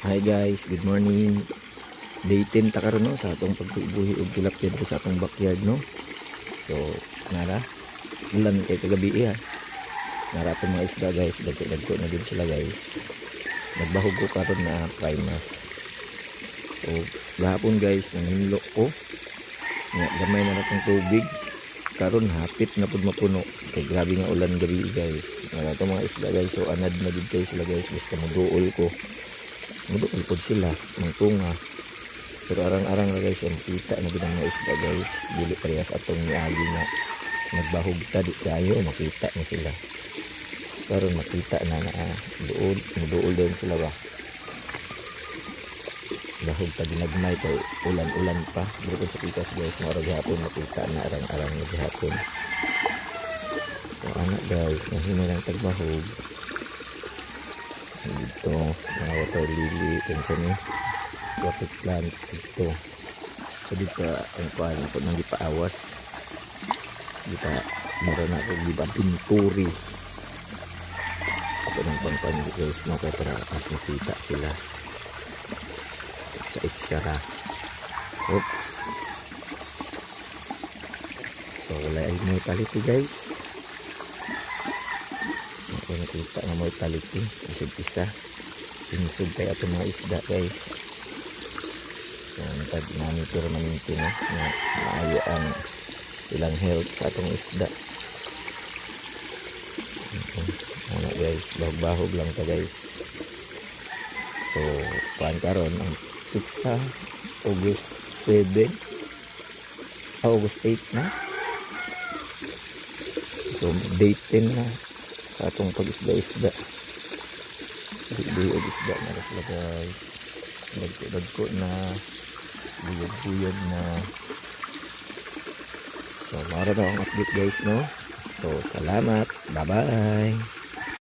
Hi guys, good morning. Day 10 ta karon no sa atong pagbuhi og tilapia dito sa atong backyard no. So, nara ulan kay kagabi Nara atong mga isda guys, dagko na din sila guys. Nagbahog ko karon na primer. So, gahapon guys, nanginlo ko. Gamay na natong tubig. Karon hapit na pud mapuno. Kay grabe nga ulan gabi guys. Nara atong mga isda guys, so anad na gid kay sila guys, basta moduol ko. Muduol po sila, mangtunga. Pero arang-arang na guys, ang kita na ginang mga isda guys. Dili parehas atong niagi na nagbahog ta di kayo, makita na sila. Karon makita na muduol din sila ba. Bahog ta ginagmay kay ulan-ulan pa. Dito sa pikas guys, mga gihapon makita na arang-arang na gihapon. So anak guys, nahina lang tagbahog. Dito mga water lily kansan water plant dito. So dito ang kuan ako nang gipaawas kita meron ako gibang pinturi ako ng pangpan guys no, kaya para mas makita sila sa itsara. Oops. So wala ay mortality guys. Kaya nakita na mortality isip isa pinisog kaya itong mga isda guys. So monitor namin ito na maayo ang ilang health sa itong isda. Ano guys, bahog lang ito guys. So kuhaan karon ang pizza August 7 August 8 na. So date 10 na sa atong pag-isda-isda. Buyog isda na sila guys. Dagko na buyog na. So mara na ang update guys no. So salamat. Bye bye.